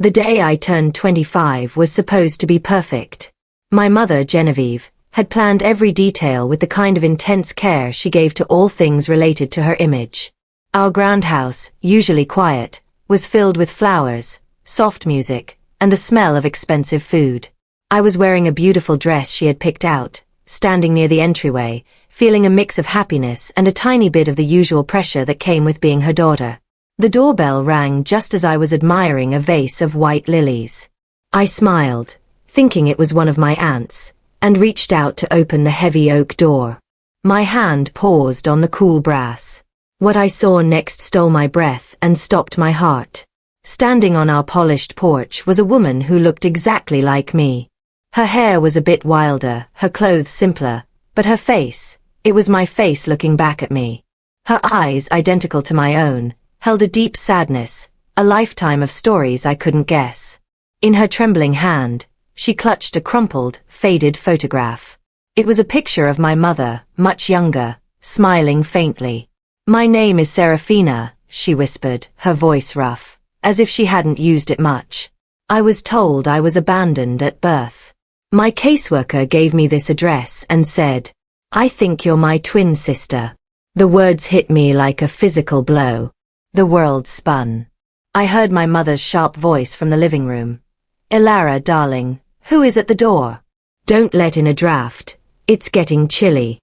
The day I turned 25 was supposed to be perfect. My mother, Genevieve, had planned every detail with the kind of intense care she gave to all things related to her image. Our ground house, usually quiet, was filled with flowers, soft music, and the smell of expensive food. I was wearing a beautiful dress she had picked out, standing near the entryway, feeling a mix of happiness and a tiny bit of the usual pressure that came with being her daughter. The doorbell rang just as I was admiring a vase of white lilies. I smiled, thinking it was one of my aunts, and reached out to open the heavy oak door. My hand paused on the cool brass. What I saw next stole my breath and stopped my heart. Standing on our polished porch was a woman who looked exactly like me. Her hair was a bit wilder, her clothes simpler, but her face, it was my face looking back at me. Her eyes, identical to my own, held a deep sadness, a lifetime of stories I couldn't guess. In her trembling hand, she clutched a crumpled, faded photograph. It was a picture of my mother, much younger, smiling faintly. "My name is Seraphina," she whispered, her voice rough, as if she hadn't used it much. "I was told I was abandoned at birth. My caseworker gave me this address and said, 'I think you're my twin sister.'" The words hit me like a physical blow. The world spun. I heard my mother's sharp voice from the living room. "Elara, darling, who is at the door? Don't let in a draft. It's getting chilly."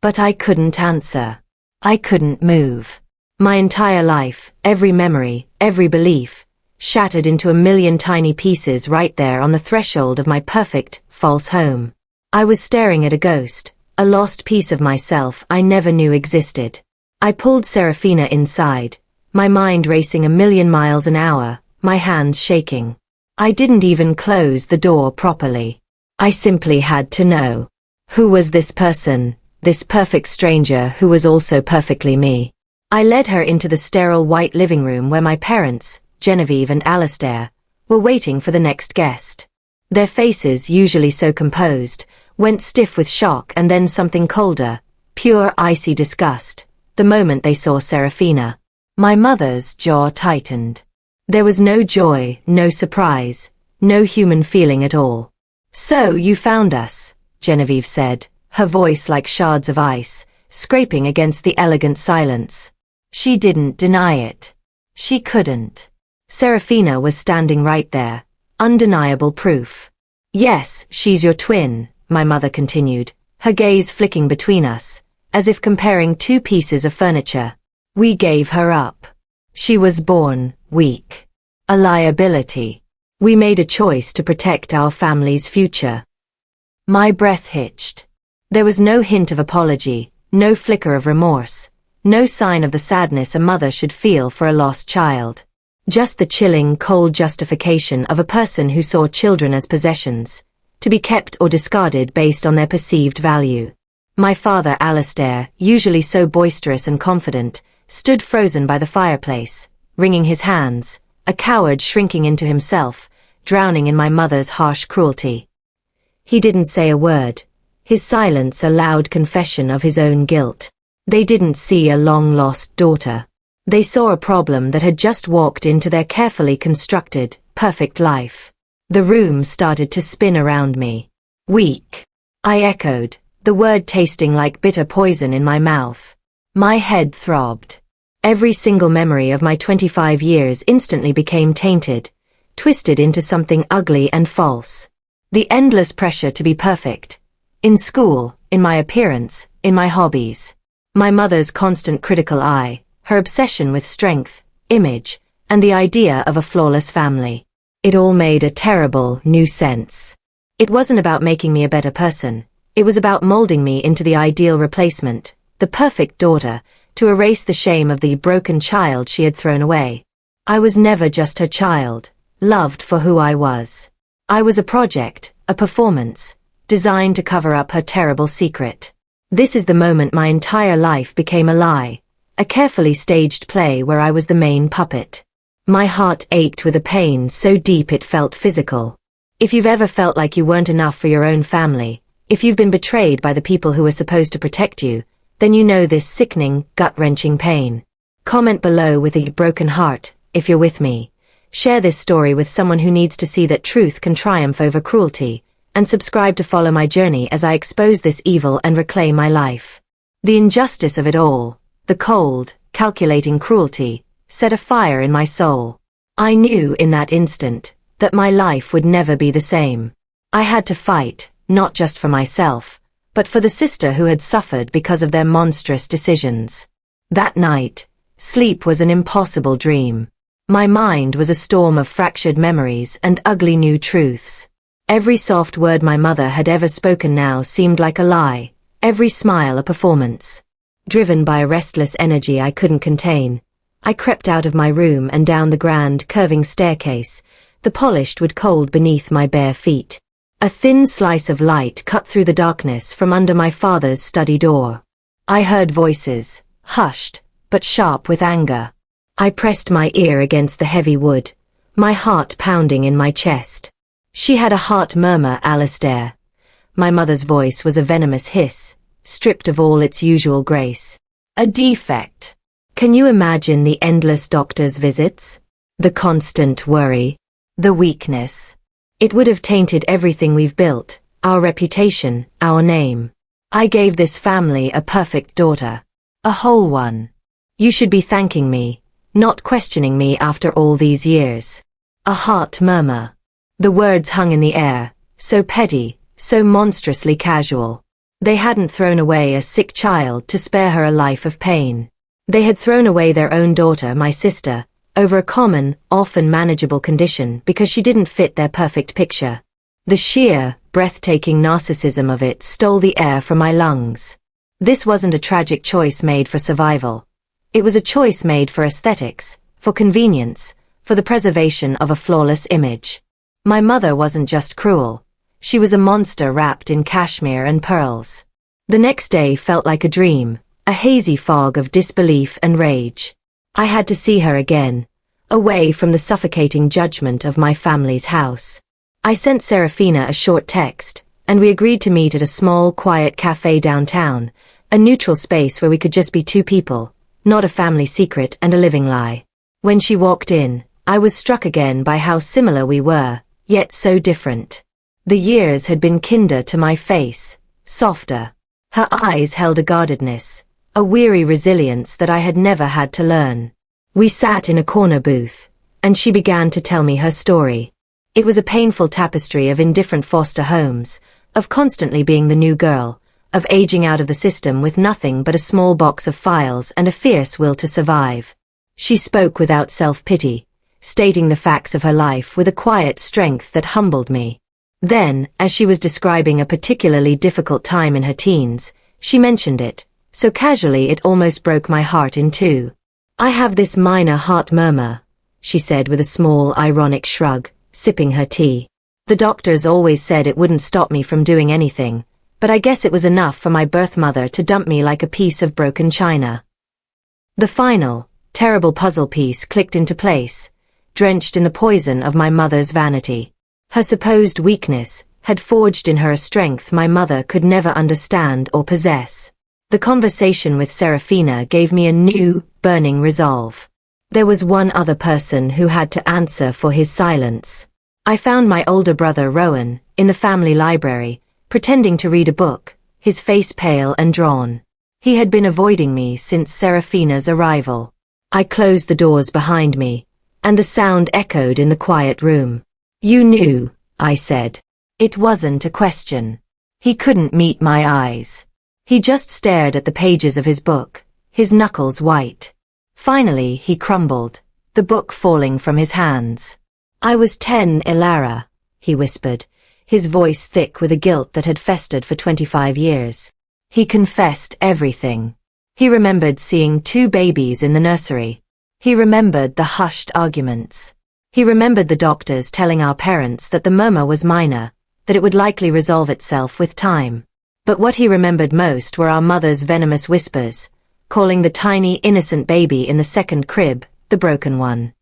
But I couldn't answer. I couldn't move. My entire life, every memory, every belief, shattered into a million tiny pieces right there on the threshold of my perfect, false home. I was staring at a ghost, a lost piece of myself I never knew existed. I pulled Seraphina inside, my mind racing a million miles an hour, my hands shaking. I didn't even close the door properly. I simply had to know. Who was this person, this perfect stranger who was also perfectly me? I led her into the sterile white living room where my parents, Genevieve and Alistair, were waiting for the next guest. Their faces, usually so composed, went stiff with shock and then something colder, pure icy disgust, the moment they saw Seraphina. My mother's jaw tightened. There was no joy, no surprise, no human feeling at all. "So you found us," Genevieve said, her voice like shards of ice, scraping against the elegant silence. She didn't deny it. She couldn't. Seraphina was standing right there, undeniable proof. "Yes, she's your twin," my mother continued, her gaze flicking between us, as if comparing two pieces of furniture. "We gave her up. She was born weak. A liability. We made a choice to protect our family's future." My breath hitched. There was no hint of apology, no flicker of remorse, no sign of the sadness a mother should feel for a lost child. Just the chilling, cold justification of a person who saw children as possessions, to be kept or discarded based on their perceived value. My father, Alistair, usually so boisterous and confident, stood frozen by the fireplace, wringing his hands, a coward shrinking into himself, drowning in my mother's harsh cruelty. He didn't say a word, his silence a loud confession of his own guilt. They didn't see a long-lost daughter. They saw a problem that had just walked into their carefully constructed, perfect life. The room started to spin around me. "Weak," I echoed, the word tasting like bitter poison in my mouth. My head throbbed. Every single memory of my 25 years instantly became tainted, twisted into something ugly and false. The endless pressure to be perfect. In school, in my appearance, in my hobbies. My mother's constant critical eye, her obsession with strength, image, and the idea of a flawless family. It all made a terrible, new sense. It wasn't about making me a better person. It was about molding me into the ideal replacement, the perfect daughter, to erase the shame of the broken child she had thrown away. I was never just her child, loved for who I was. I was a project, a performance, designed to cover up her terrible secret. This is the moment my entire life became a lie, a carefully staged play where I was the main puppet. My heart ached with a pain so deep it felt physical. If you've ever felt like you weren't enough for your own family, if you've been betrayed by the people who were supposed to protect you, then you know this sickening, gut-wrenching pain. Comment below with a broken heart, if you're with me. Share this story with someone who needs to see that truth can triumph over cruelty, and subscribe to follow my journey as I expose this evil and reclaim my life. The injustice of it all, the cold, calculating cruelty, set a fire in my soul. I knew in that instant that my life would never be the same. I had to fight, not just for myself, but for the sister who had suffered because of their monstrous decisions. That night, sleep was an impossible dream. My mind was a storm of fractured memories and ugly new truths. Every soft word my mother had ever spoken now seemed like a lie, every smile a performance. Driven by a restless energy I couldn't contain, I crept out of my room and down the grand, curving staircase, the polished wood cold beneath my bare feet. A thin slice of light cut through the darkness from under my father's study door. I heard voices, hushed, but sharp with anger. I pressed my ear against the heavy wood, my heart pounding in my chest. She had a heart murmur, Alistair. My mother's voice was a venomous hiss, stripped of all its usual grace. A defect. Can you imagine the endless doctor's visits? The constant worry. The weakness. It would have tainted everything we've built, our reputation, our name. I gave this family a perfect daughter. A whole one. You should be thanking me, not questioning me after all these years. A heart murmur. The words hung in the air, so petty, so monstrously casual. They hadn't thrown away a sick child to spare her a life of pain. They had thrown away their own daughter, my sister, over a common, often manageable condition because she didn't fit their perfect picture. The sheer, breathtaking narcissism of it stole the air from my lungs. This wasn't a tragic choice made for survival. It was a choice made for aesthetics, for convenience, for the preservation of a flawless image. My mother wasn't just cruel. She was a monster wrapped in cashmere and pearls. The next day felt like a dream, a hazy fog of disbelief and rage. I had to see her again, away from the suffocating judgment of my family's house. I sent Seraphina a short text, and we agreed to meet at a small, quiet cafe downtown, a neutral space where we could just be two people, not a family secret and a living lie. When she walked in, I was struck again by how similar we were, yet so different. The years had been kinder to my face, softer. Her eyes held a guardedness, a weary resilience that I had never had to learn. We sat in a corner booth, and she began to tell me her story. It was a painful tapestry of indifferent foster homes, of constantly being the new girl, of aging out of the system with nothing but a small box of files and a fierce will to survive. She spoke without self-pity, stating the facts of her life with a quiet strength that humbled me. Then, as she was describing a particularly difficult time in her teens, she mentioned it, so casually it almost broke my heart in two. I have this minor heart murmur, she said with a small, ironic shrug, sipping her tea. The doctors always said it wouldn't stop me from doing anything, but I guess it was enough for my birth mother to dump me like a piece of broken china. The final, terrible puzzle piece clicked into place, drenched in the poison of my mother's vanity. Her supposed weakness had forged in her a strength my mother could never understand or possess. The conversation with Seraphina gave me a new, burning resolve. There was one other person who had to answer for his silence. I found my older brother Rowan, in the family library, pretending to read a book, his face pale and drawn. He had been avoiding me since Seraphina's arrival. I closed the doors behind me, and the sound echoed in the quiet room. You knew, I said. It wasn't a question. He couldn't meet my eyes. He just stared at the pages of his book, his knuckles white. Finally he crumbled, the book falling from his hands. I was 10, Elara, he whispered, his voice thick with a guilt that had festered for 25 years. He confessed everything. He remembered seeing 2 babies in the nursery. He remembered the hushed arguments. He remembered the doctors telling our parents that the murmur was minor, that it would likely resolve itself with time. But what he remembered most were our mother's venomous whispers, calling the tiny, innocent baby in the second crib, the broken one.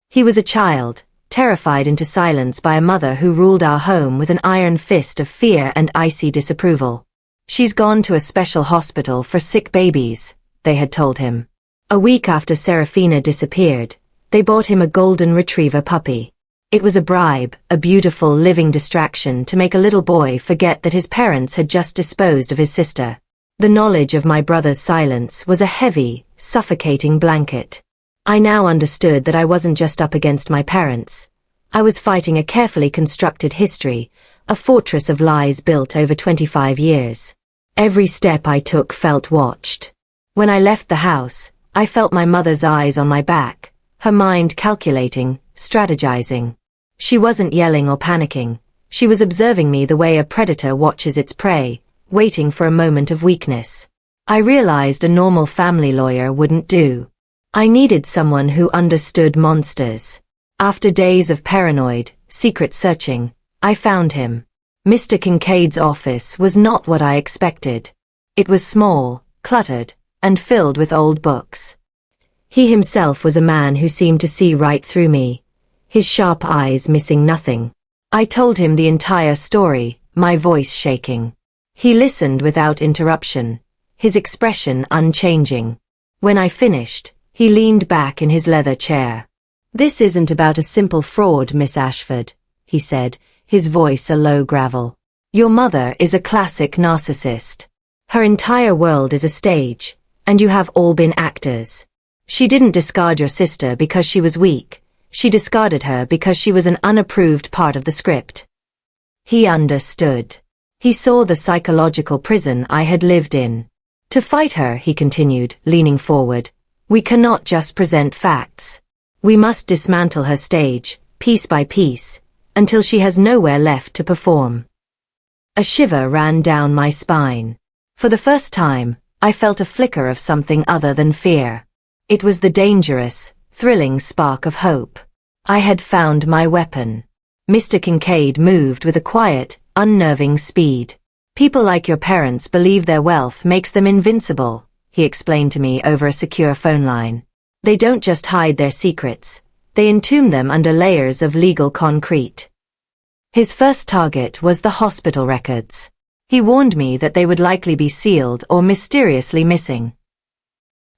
He was a child, terrified into silence by a mother who ruled our home with an iron fist of fear and icy disapproval. She's gone to a special hospital for sick babies, they had told him. A week after Seraphina disappeared, They bought him a golden retriever puppy. It was a bribe, a beautiful living distraction to make a little boy forget that his parents had just disposed of his sister. The knowledge of my brother's silence was a heavy, suffocating blanket. I now understood that I wasn't just up against my parents. I was fighting a carefully constructed history, a fortress of lies built over 25 years. Every step I took felt watched. When I left the house, I felt my mother's eyes on my back, her mind calculating, strategizing. She wasn't yelling or panicking. She was observing me the way a predator watches its prey, waiting for a moment of weakness. I realized a normal family lawyer wouldn't do. I needed someone who understood monsters. After days of paranoid, secret searching, I found him. Mr. Kincaid's office was not what I expected. It was small, cluttered, and filled with old books. He himself was a man who seemed to see right through me, his sharp eyes missing nothing. I told him the entire story, my voice shaking. He listened without interruption, his expression unchanging. When I finished, he leaned back in his leather chair. "This isn't about a simple fraud, Miss Ashford," he said, his voice a low gravel. "Your mother is a classic narcissist. Her entire world is a stage, and you have all been actors. She didn't discard your sister because she was weak. She discarded her because she was an unapproved part of the script." He understood. He saw the psychological prison I had lived in. "To fight her," he continued, leaning forward, "we cannot just present facts. We must dismantle her stage, piece by piece, until she has nowhere left to perform." A shiver ran down my spine. For the first time, I felt a flicker of something other than fear. It was the dangerous, thrilling spark of hope. I had found my weapon. Mr. Kincaid moved with a quiet, unnerving speed. "People like your parents believe their wealth makes them invincible," he explained to me over a secure phone line. "They don't just hide their secrets, they entomb them under layers of legal concrete." His first target was the hospital records. He warned me that they would likely be sealed or mysteriously missing.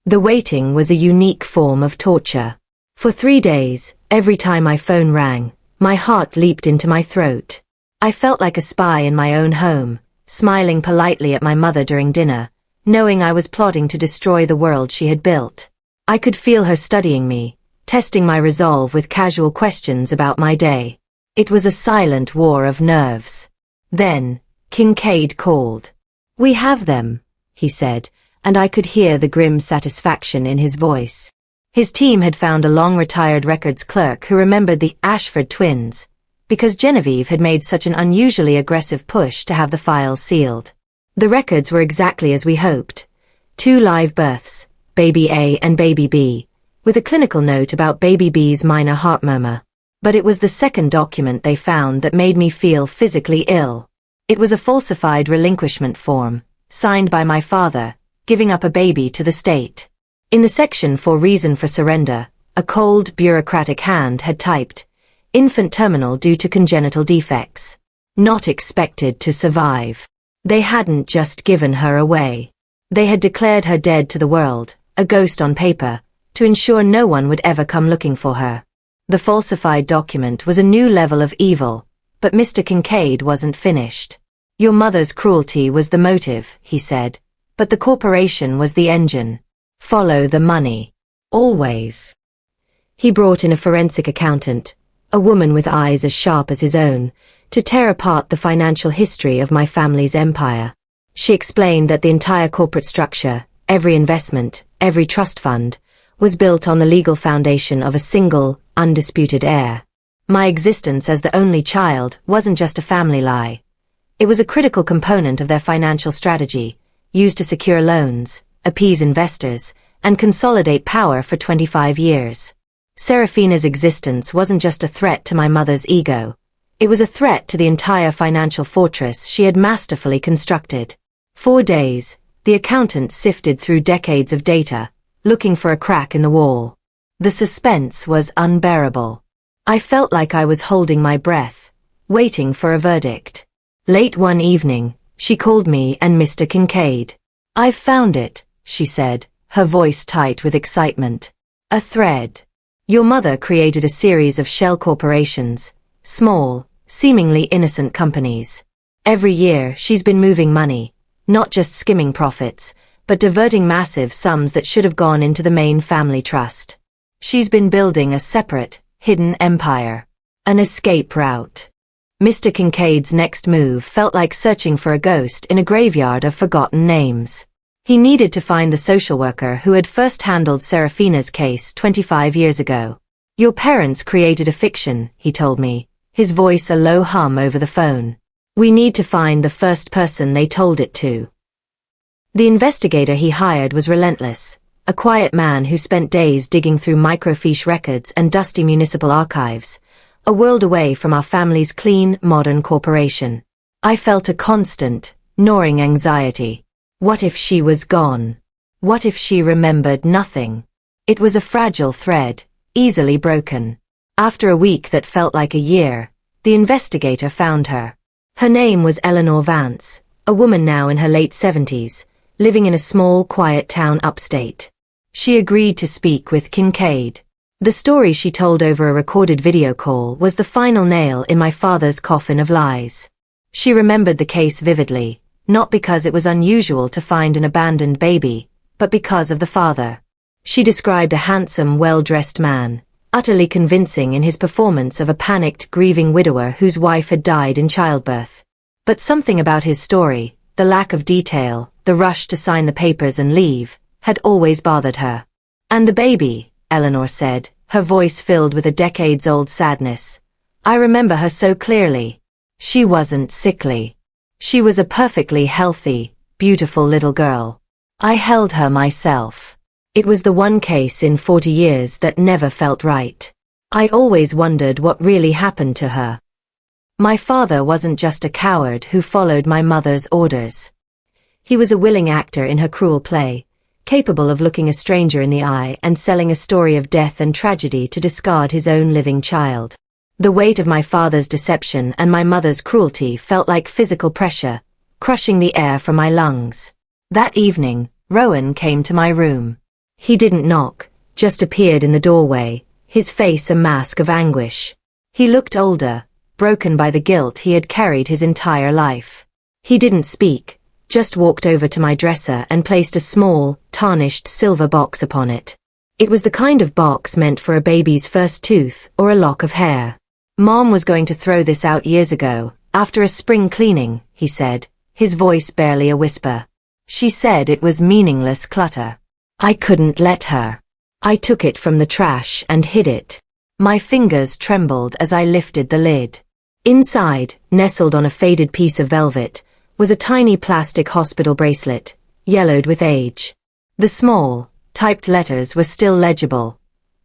The waiting was a unique form of torture. For 3 days, every time my phone rang, my heart leaped into my throat. I felt like a spy in my own home, smiling politely at my mother during dinner, knowing I was plotting to destroy the world she had built. I could feel her studying me, testing my resolve with casual questions about my day. It was a silent war of nerves. Then, Kincaid called. "We have them," he said, and I could hear the grim satisfaction in his voice. His team had found a long-retired records clerk who remembered the Ashford twins, because Genevieve had made such an unusually aggressive push to have the files sealed. The records were exactly as we hoped. 2 live births, baby A and baby B, with a clinical note about baby B's minor heart murmur. But it was the second document they found that made me feel physically ill. It was a falsified relinquishment form, signed by my father, giving up a baby to the state. In the section for reason for surrender, a cold, bureaucratic hand had typed, "Infant terminal due to congenital defects. Not expected to survive." They hadn't just given her away. They had declared her dead to the world, a ghost on paper, to ensure no one would ever come looking for her. The falsified document was a new level of evil, but Mr. Kincaid wasn't finished. "Your mother's cruelty was the motive," he said, "but the corporation was the engine. Follow the money. Always." He brought in a forensic accountant, a woman with eyes as sharp as his own, to tear apart the financial history of my family's empire. She explained that the entire corporate structure, every investment, every trust fund, was built on the legal foundation of a single, undisputed heir. My existence as the only child wasn't just a family lie. It was a critical component of their financial strategy, used to secure loans, appease investors, and consolidate power for 25 years. Seraphina's existence wasn't just a threat to my mother's ego. It was a threat to the entire financial fortress she had masterfully constructed. 4 days, the accountant sifted through decades of data, looking for a crack in the wall. The suspense was unbearable. I felt like I was holding my breath, waiting for a verdict. Late one evening, she called me and Mr. Kincaid. "I've found it," she said, her voice tight with excitement. "A thread. Your mother created a series of shell corporations, small, seemingly innocent companies. Every year, she's been moving money, not just skimming profits, but diverting massive sums that should have gone into the main family trust. She's been building a separate, hidden empire. An escape route. Mr. Kincaid's next move felt like searching for a ghost in a graveyard of forgotten names. He needed to find the social worker who had first handled Seraphina's case 25 years ago. Your parents created a fiction, he told me, his voice a low hum over the phone. We need to find the first person they told it to. The investigator he hired was relentless, a quiet man who spent days digging through microfiche records and dusty municipal archives, a world away from our family's clean, modern corporation. I felt a constant, gnawing anxiety. What if she was gone? What if she remembered nothing? It was a fragile thread, easily broken. After a week that felt like a year, the investigator found her. Her name was Eleanor Vance, a woman now in her late 70s, living in a small, quiet town upstate. She agreed to speak with Kincaid. The story she told over a recorded video call was the final nail in my father's coffin of lies. She remembered the case vividly, not because it was unusual to find an abandoned baby, but because of the father. She described a handsome, well-dressed man, utterly convincing in his performance of a panicked, grieving widower whose wife had died in childbirth. But something about his story, the lack of detail, the rush to sign the papers and leave, had always bothered her. And the baby, Eleanor said, her voice filled with a decades-old sadness. I remember her so clearly. She wasn't sickly. She was a perfectly healthy, beautiful little girl. I held her myself. It was the one case in 40 years that never felt right. I always wondered what really happened to her. My father wasn't just a coward who followed my mother's orders. He was a willing actor in her cruel play, capable of looking a stranger in the eye and selling a story of death and tragedy to discard his own living child. The weight of my father's deception and my mother's cruelty felt like physical pressure, crushing the air from my lungs. That evening, Rowan came to my room. He didn't knock, just appeared in the doorway, his face a mask of anguish. He looked older, broken by the guilt he had carried his entire life. He didn't speak, just walked over to my dresser and placed a small, tarnished silver box upon it. It was the kind of box meant for a baby's first tooth or a lock of hair. Mom was going to throw this out years ago, after a spring cleaning, he said, his voice barely a whisper. She said it was meaningless clutter. I couldn't let her. I took it from the trash and hid it. My fingers trembled as I lifted the lid. Inside, nestled on a faded piece of velvet, was a tiny plastic hospital bracelet, yellowed with age. The small, typed letters were still legible.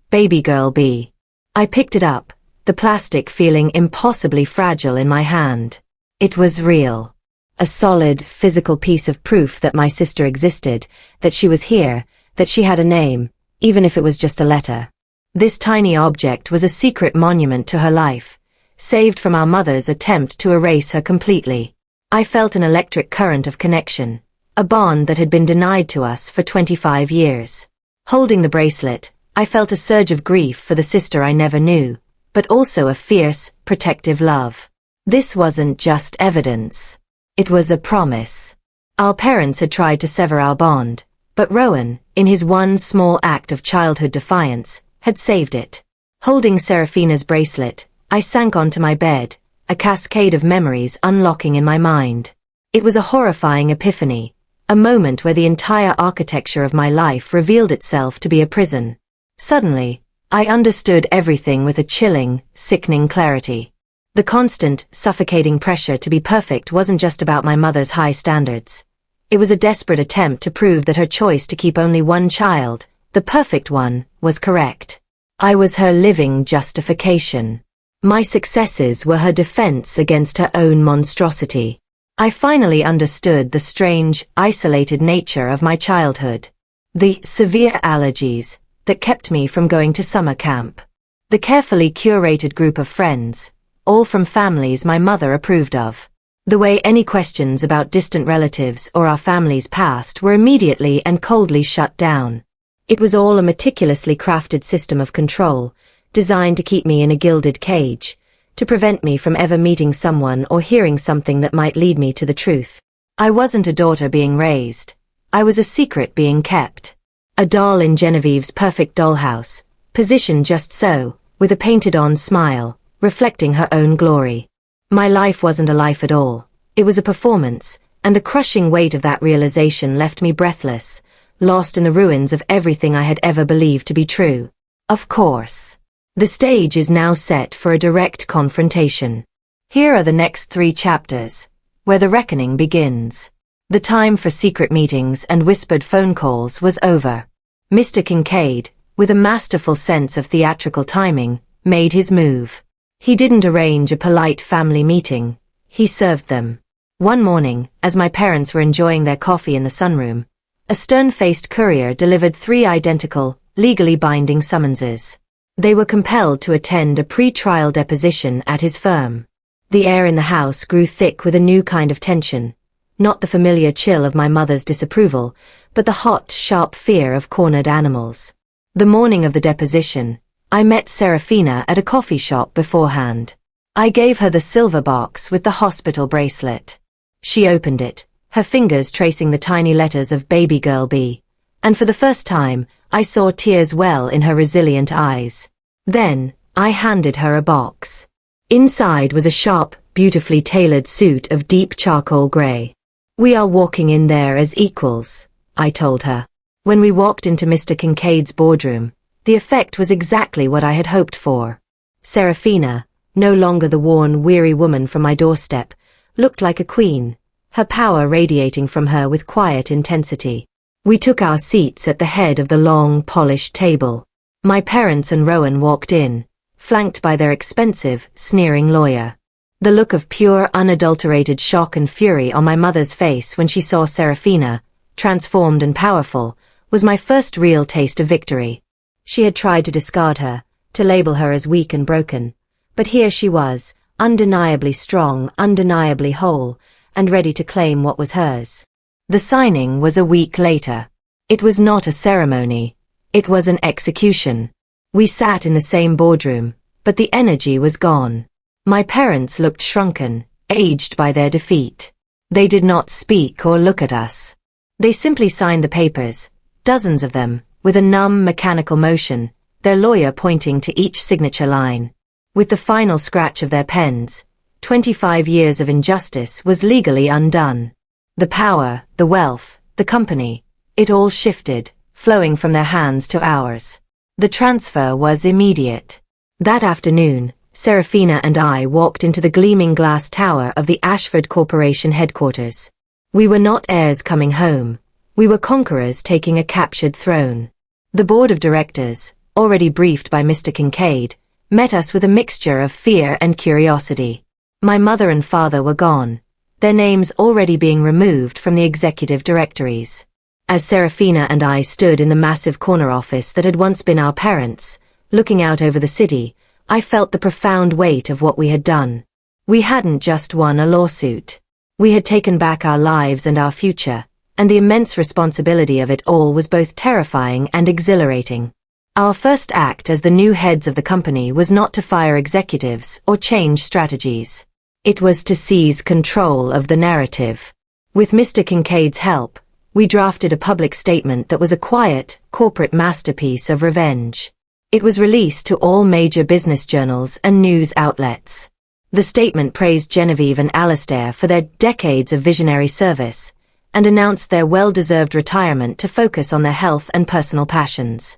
Baby girl B. I picked it up, the plastic feeling impossibly fragile in my hand. It was real. A solid, physical piece of proof that my sister existed, that she was here, that she had a name, even if it was just a letter. This tiny object was a secret monument to her life, saved from our mother's attempt to erase her completely. I felt an electric current of connection, a bond that had been denied to us for 25 years. Holding the bracelet, I felt a surge of grief for the sister I never knew, but also a fierce, protective love. This wasn't just evidence. It was a promise. Our parents had tried to sever our bond, but Rowan, in his one small act of childhood defiance, had saved it. Holding Seraphina's bracelet, I sank onto my bed, a cascade of memories unlocking in my mind. It was a horrifying epiphany, a moment where the entire architecture of my life revealed itself to be a prison. Suddenly, I understood everything with a chilling, sickening clarity. The constant, suffocating pressure to be perfect wasn't just about my mother's high standards. It was a desperate attempt to prove that her choice to keep only one child, the perfect one, was correct. I was her living justification. My successes were her defense against her own monstrosity. I finally understood the strange, isolated nature of my childhood. The severe allergies that kept me from going to summer camp. The carefully curated group of friends, all from families my mother approved of. The way any questions about distant relatives or our family's past were immediately and coldly shut down. It was all a meticulously crafted system of control, designed to keep me in a gilded cage, to prevent me from ever meeting someone or hearing something that might lead me to the truth. I wasn't a daughter being raised. I was a secret being kept. A doll in Genevieve's perfect dollhouse, positioned just so, with a painted-on smile, reflecting her own glory. My life wasn't a life at all. It was a performance, and the crushing weight of that realization left me breathless, lost in the ruins of everything I had ever believed to be true. Of course. The stage is now set for a direct confrontation. Here are the next 3 chapters, where the reckoning begins. The time for secret meetings and whispered phone calls was over. Mr. Kincaid, with a masterful sense of theatrical timing, made his move. He didn't arrange a polite family meeting. He served them. One morning, as my parents were enjoying their coffee in the sunroom, a stern-faced courier delivered 3 identical, legally binding summonses. They were compelled to attend a pre-trial deposition at his firm. The air in the house grew thick with a new kind of tension, not the familiar chill of my mother's disapproval, but the hot, sharp fear of cornered animals. The morning of the deposition, I met Seraphina at a coffee shop beforehand. I gave her the silver box with the hospital bracelet. She opened it, her fingers tracing the tiny letters of baby girl B, and for the first time, I saw tears well in her resilient eyes. Then, I handed her a box. Inside was a sharp, beautifully tailored suit of deep charcoal gray. "We are walking in there as equals," I told her. When we walked into Mr. Kincaid's boardroom, the effect was exactly what I had hoped for. Seraphina, no longer the worn, weary woman from my doorstep, looked like a queen, her power radiating from her with quiet intensity. We took our seats at the head of the long, polished table. My parents and Rowan walked in, flanked by their expensive, sneering lawyer. The look of pure, unadulterated shock and fury on my mother's face when she saw Seraphina, transformed and powerful, was my first real taste of victory. She had tried to discard her, to label her as weak and broken, but here she was, undeniably strong, undeniably whole, and ready to claim what was hers. The signing was a week later. It was not a ceremony. It was an execution. We sat in the same boardroom, but the energy was gone. My parents looked shrunken, aged by their defeat. They did not speak or look at us. They simply signed the papers, dozens of them, with a numb, mechanical motion, their lawyer pointing to each signature line. With the final scratch of their pens, 25 years of injustice was legally undone. The power, the wealth, the company, it all shifted, flowing from their hands to ours. The transfer was immediate. That afternoon, Seraphina and I walked into the gleaming glass tower of the Ashford Corporation headquarters. We were not heirs coming home. We were conquerors taking a captured throne. The board of directors, already briefed by Mr. Kincaid, met us with a mixture of fear and curiosity. My mother and father were gone, their names already being removed from the executive directories. As Seraphina and I stood in the massive corner office that had once been our parents', looking out over the city, I felt the profound weight of what we had done. We hadn't just won a lawsuit. We had taken back our lives and our future, and the immense responsibility of it all was both terrifying and exhilarating. Our first act as the new heads of the company was not to fire executives or change strategies. It was to seize control of the narrative. With Mr. Kincaid's help, we drafted a public statement that was a quiet, corporate masterpiece of revenge. It was released to all major business journals and news outlets. The statement praised Genevieve and Alastair for their decades of visionary service, and announced their well-deserved retirement to focus on their health and personal passions.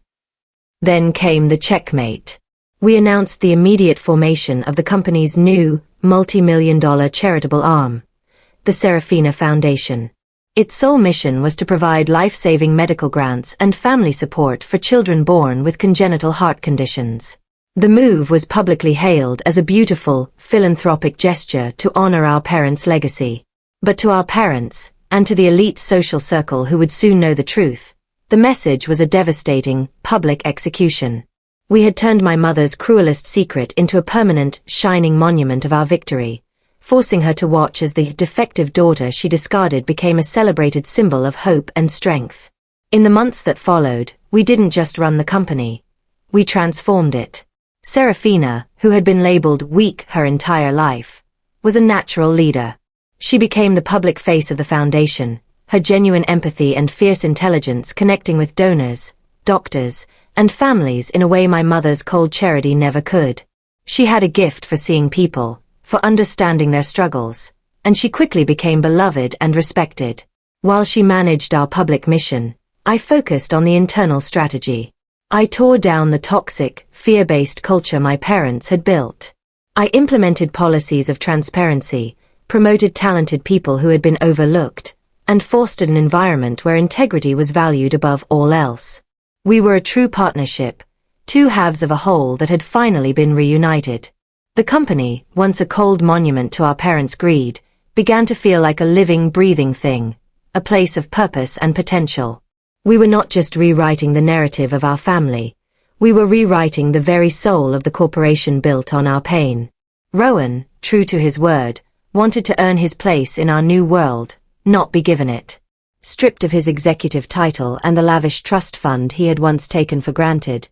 Then came the checkmate. We announced the immediate formation of the company's new, multi-million-dollar charitable arm, the Seraphina Foundation. Its sole mission was to provide life-saving medical grants and family support for children born with congenital heart conditions. The move was publicly hailed as a beautiful, philanthropic gesture to honor our parents' legacy. But to our parents, and to the elite social circle who would soon know the truth, the message was a devastating, public execution. We had turned my mother's cruelest secret into a permanent, shining monument of our victory, forcing her to watch as the defective daughter she discarded became a celebrated symbol of hope and strength. In the months that followed, we didn't just run the company. We transformed it. Seraphina, who had been labeled weak her entire life, was a natural leader. She became the public face of the foundation, her genuine empathy and fierce intelligence connecting with donors, doctors, and families in a way my mother's cold charity never could. She had a gift for seeing people, for understanding their struggles, and she quickly became beloved and respected. While she managed our public mission, I focused on the internal strategy. I tore down the toxic, fear-based culture my parents had built. I implemented policies of transparency, promoted talented people who had been overlooked, and fostered an environment where integrity was valued above all else. We were a true partnership, two halves of a whole that had finally been reunited. The company, once a cold monument to our parents' greed, began to feel like a living, breathing thing, a place of purpose and potential. We were not just rewriting the narrative of our family, we were rewriting the very soul of the corporation built on our pain. Rowan, true to his word, wanted to earn his place in our new world, not be given it. Stripped of his executive title and the lavish trust fund he had once taken for granted,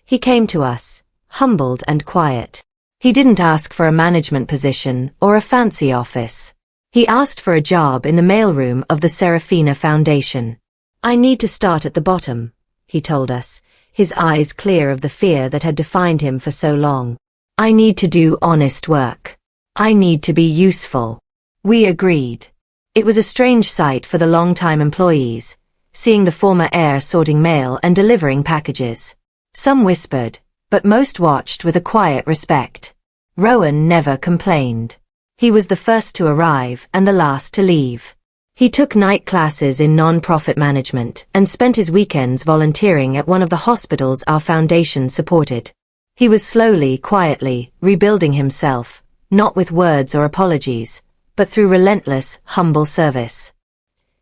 he came to us, humbled and quiet. He didn't ask for a management position or a fancy office. He asked for a job in the mailroom of the Seraphina Foundation. "I need to start at the bottom," he told us, his eyes clear of the fear that had defined him for so long. "I need to do honest work. I need to be useful." We agreed. It was a strange sight for the long-time employees, seeing the former heir sorting mail and delivering packages. Some whispered, but most watched with a quiet respect. Rowan never complained. He was the first to arrive and the last to leave. He took night classes in non-profit management and spent his weekends volunteering at one of the hospitals our foundation supported. He was slowly, quietly, rebuilding himself, not with words or apologies, but through relentless, humble service.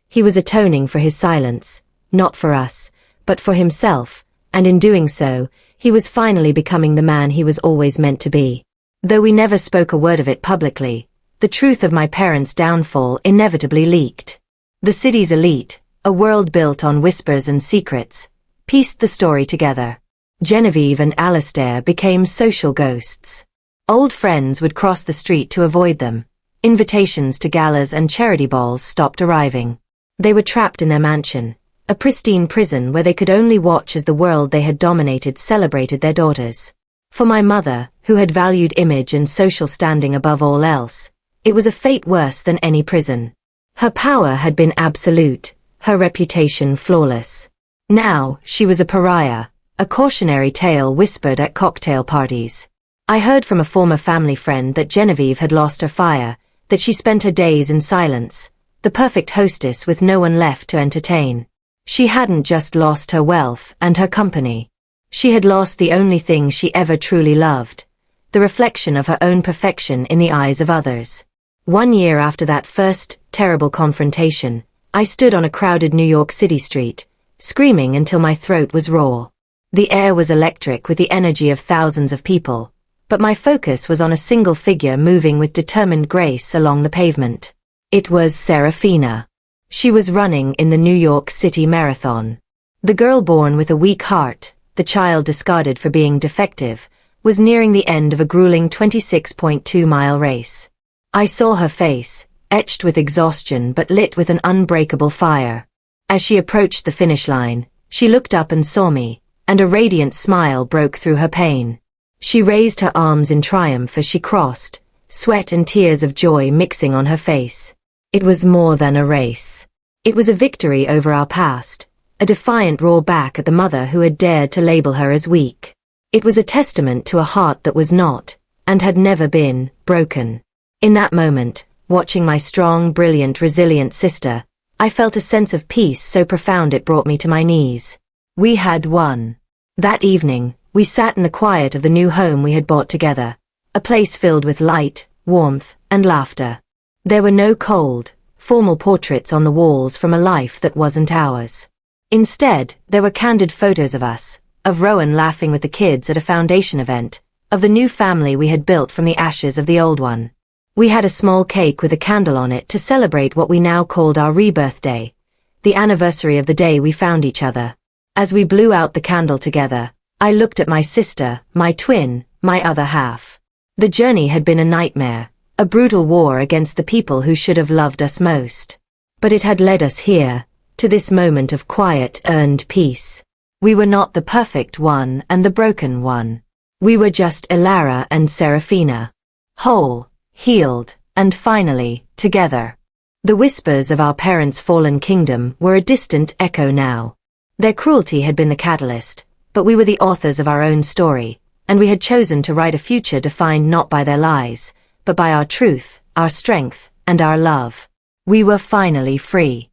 He was atoning for his silence, not for us, but for himself, and in doing so, he was finally becoming the man he was always meant to be. Though we never spoke a word of it publicly, the truth of my parents' downfall inevitably leaked. The city's elite, a world built on whispers and secrets, pieced the story together. Genevieve and Alistair became social ghosts. Old friends would cross the street to avoid them. Invitations to galas and charity balls stopped arriving. They were trapped in their mansion, a pristine prison where they could only watch as the world they had dominated celebrated their daughters. For my mother, who had valued image and social standing above all else, it was a fate worse than any prison. Her power had been absolute, her reputation flawless. Now, she was a pariah, a cautionary tale whispered at cocktail parties. I heard from a former family friend that Genevieve had lost her fire, that she spent her days in silence, the perfect hostess with no one left to entertain. She hadn't just lost her wealth and her company. She had lost the only thing she ever truly loved, the reflection of her own perfection in the eyes of others. 1 year after that first, terrible confrontation, I stood on a crowded New York City street, screaming until my throat was raw. The air was electric with the energy of thousands of people, but my focus was on a single figure moving with determined grace along the pavement. It was Seraphina. She was running in the New York City Marathon. The girl born with a weak heart, the child discarded for being defective, was nearing the end of a grueling 26.2-mile race. I saw her face, etched with exhaustion but lit with an unbreakable fire. As she approached the finish line, she looked up and saw me, and a radiant smile broke through her pain. She raised her arms in triumph as she crossed, sweat and tears of joy mixing on her face. It was more than a race. It was a victory over our past, a defiant roar back at the mother who had dared to label her as weak. It was a testament to a heart that was not, and had never been, broken. In that moment, watching my strong, brilliant, resilient sister, I felt a sense of peace so profound it brought me to my knees. We had won. That evening, we sat in the quiet of the new home we had bought together, a place filled with light, warmth, and laughter. There were no cold, formal portraits on the walls from a life that wasn't ours. Instead, there were candid photos of us, of Rowan laughing with the kids at a foundation event, of the new family we had built from the ashes of the old one. We had a small cake with a candle on it to celebrate what we now called our rebirth day, the anniversary of the day we found each other. As we blew out the candle together, I looked at my sister, my twin, my other half. The journey had been a nightmare, a brutal war against the people who should have loved us most. But it had led us here, to this moment of quiet, earned peace. We were not the perfect one and the broken one. We were just Elara and Seraphina. Whole, healed, and finally, together. The whispers of our parents' fallen kingdom were a distant echo now. Their cruelty had been the catalyst, but we were the authors of our own story, and we had chosen to write a future defined not by their lies, but by our truth, our strength, and our love. We were finally free.